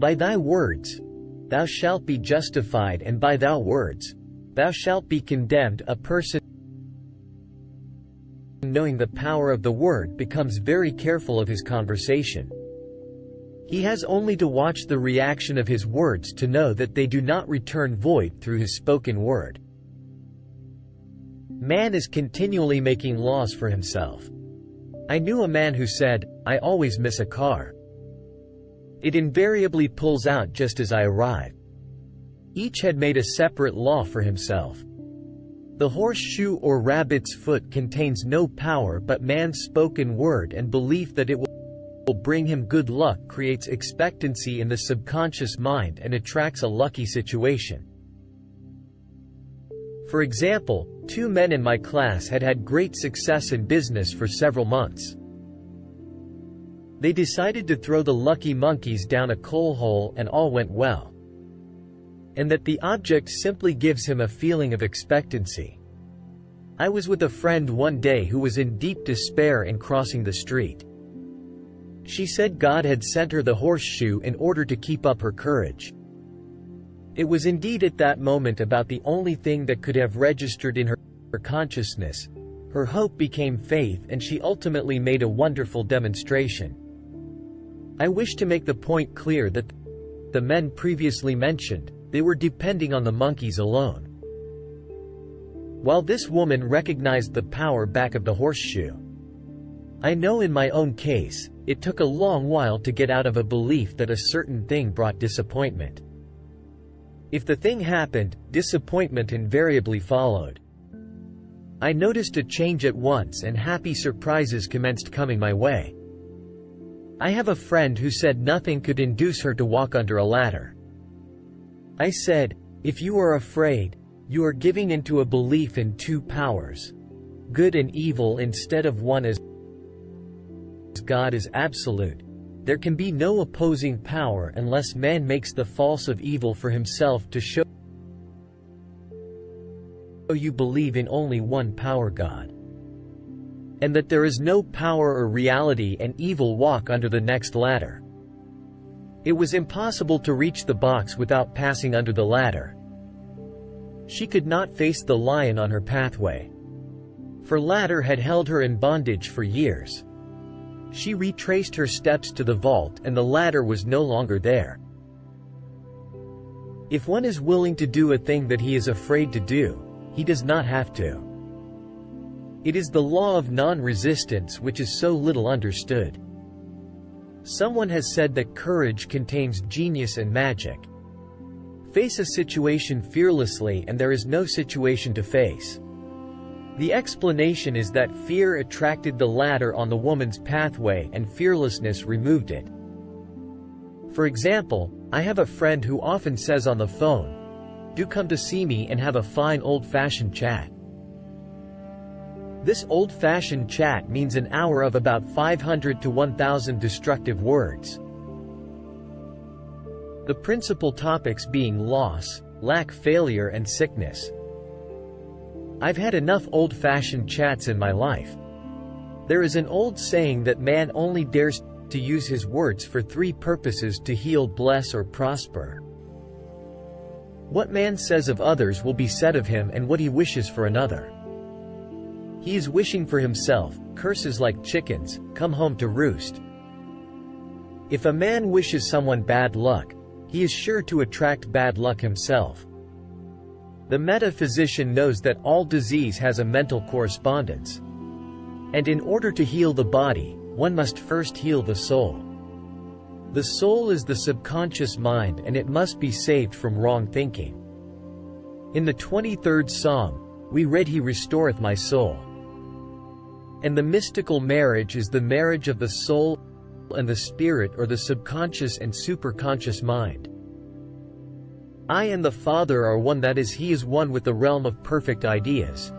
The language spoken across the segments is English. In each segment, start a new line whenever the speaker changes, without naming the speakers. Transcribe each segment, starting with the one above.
By thy words thou shalt be justified, and by thy words thou shalt be condemned. A person knowing the power of the word becomes very careful of his conversation. He has only to watch the reaction of his words to know that they do not return void through his spoken word. Man is continually making laws for himself. I knew a man who said, "I always miss a car. It invariably pulls out just as I arrive." Each had made a separate law for himself. The horseshoe or rabbit's foot contains no power, but man's spoken word and belief that it will bring him good luck creates expectancy in the subconscious mind and attracts a lucky situation. For example, 2 men in my class had had great success in business for several months. They decided to throw the lucky monkeys down a coal hole, and all went well. And that the object simply gives him a feeling of expectancy. I was with a friend one day who was in deep despair in crossing the street. She said God had sent her the horseshoe in order to keep up her courage. It was indeed at that moment about the only thing that could have registered in her consciousness. Her hope became faith, and she ultimately made a wonderful demonstration. I wish to make the point clear that the men previously mentioned, they were depending on the monkeys alone. While this woman recognized the power back of the horseshoe. I know in my own case, it took a long while to get out of a belief that a certain thing brought disappointment. If the thing happened, disappointment invariably followed. I noticed a change at once, and happy surprises commenced coming my way. I have a friend who said nothing could induce her to walk under a ladder. I said, "If you are afraid, you are giving into a belief in 2 powers, good and evil, instead of one, as God is absolute. There can be no opposing power unless man makes the false of evil for himself to show you believe in only one power, God, and that there is no power or reality, and evil walk under the next ladder." It was impossible to reach the box without passing under the ladder. She could not face the lion on her pathway, for ladder had held her in bondage for years. She retraced her steps to the vault, and the ladder was no longer there. If one is willing to do a thing that he is afraid to do, he does not have to. It is the law of non-resistance which is so little understood. Someone has said that courage contains genius and magic. Face a situation fearlessly, and there is no situation to face. The explanation is that fear attracted the ladder on the woman's pathway, and fearlessness removed it. For example, I have a friend who often says on the phone, "Do come to see me and have a fine old-fashioned chat." This old-fashioned chat means an hour of about 500 to 1,000 destructive words. The principal topics being loss, lack, failure, and sickness. I've had enough old-fashioned chats in my life. There is an old saying that man only dares to use his words for 3 purposes: to heal, bless, or prosper. What man says of others will be said of him, and what he wishes for another. He is wishing for himself, curses like chickens, come home to roost. If a man wishes someone bad luck, he is sure to attract bad luck himself. The metaphysician knows that all disease has a mental correspondence. And in order to heal the body, one must first heal the soul. The soul is the subconscious mind, and it must be saved from wrong thinking. In the 23rd Psalm, we read, "He restoreth my soul." And the mystical marriage is the marriage of the soul and the spirit, or the subconscious and superconscious mind. I and the Father are one, that is, He is one with the realm of perfect ideas.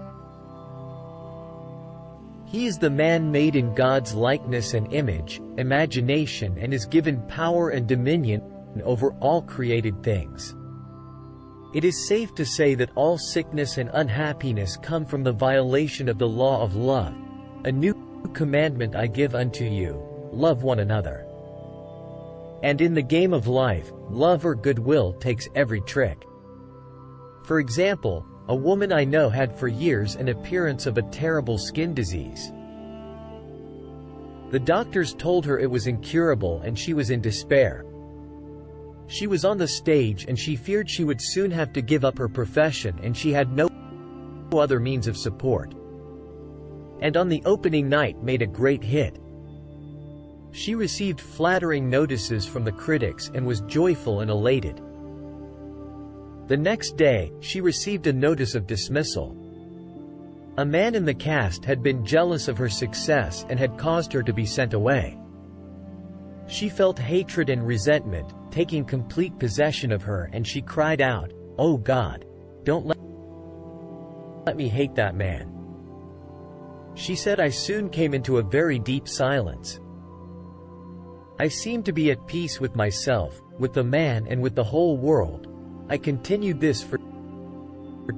He is the man made in God's likeness and image, imagination, and is given power and dominion over all created things. It is safe to say that all sickness and unhappiness come from the violation of the law of love. "A new commandment I give unto you, love one another." And in the game of life, love or goodwill takes every trick. For example, a woman I know had for years an appearance of a terrible skin disease. The doctors told her it was incurable and she was in despair. She was on the stage and she feared she would soon have to give up her profession and she had no other means of support. And on the opening night made a great hit. She received flattering notices from the critics and was joyful and elated. The next day, she received a notice of dismissal. A man in the cast had been jealous of her success and had caused her to be sent away. She felt hatred and resentment, taking complete possession of her, and she cried out, "Oh God, don't let me hate that man." She said, "I soon came into a very deep silence. I seemed to be at peace with myself, with the man and with the whole world. I continued this for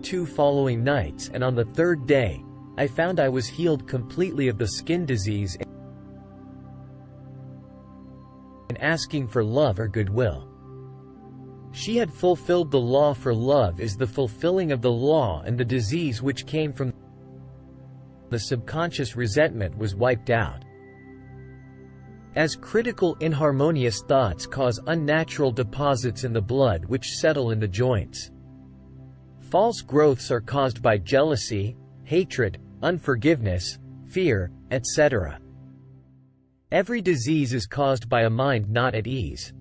2 following nights, and on the 3rd day, I found I was healed completely of the skin disease and asking for love or goodwill." She had fulfilled the law, for love is the fulfilling of the law, and the disease which came from the subconscious resentment was wiped out. As critical inharmonious thoughts cause unnatural deposits in the blood which settle in the joints. False growths are caused by jealousy, hatred, unforgiveness, fear, etc. Every disease is caused by a mind not at ease.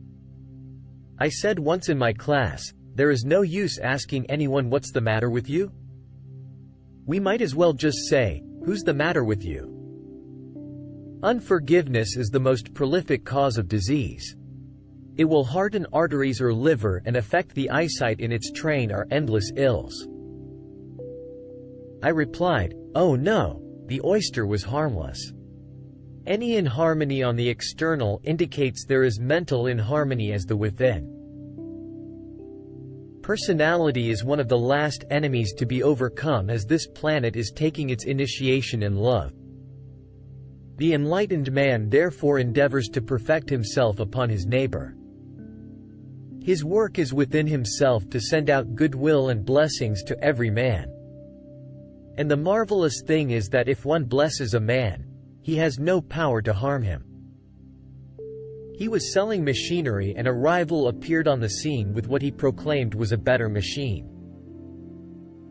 I said once in my class, there is no use asking anyone what's the matter with you. We might as well just say, who's the matter with you? Unforgiveness is the most prolific cause of disease. It will harden arteries or liver and affect the eyesight in its train are endless ills. I replied, "Oh no, the oyster was harmless." Any inharmony on the external indicates there is mental inharmony as the within. Personality is one of the last enemies to be overcome, as this planet is taking its initiation in love. The enlightened man therefore endeavors to perfect himself upon his neighbor. His work is within himself to send out goodwill and blessings to every man. And the marvelous thing is that if one blesses a man, he has no power to harm him. He was selling machinery and a rival appeared on the scene with what he proclaimed was a better machine.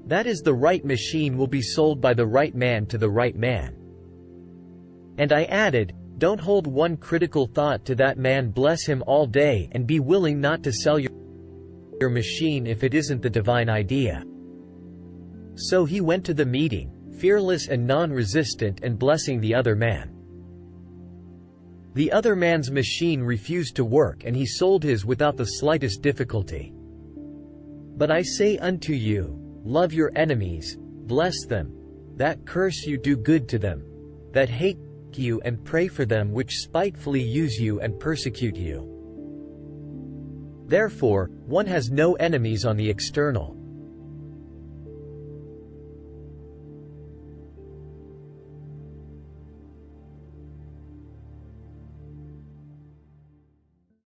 That is, the right machine will be sold by the right man to the right man. And I added, don't hold one critical thought to that man, bless him all day, and be willing not to sell your machine if it isn't the divine idea. So he went to the meeting, fearless and non-resistant, and blessing the other man. The other man's machine refused to work and he sold his without the slightest difficulty. But I say unto you, love your enemies, bless them, that curse you do good to them, that hate you and pray for them which spitefully use you and persecute you. Therefore, one has no enemies on the external.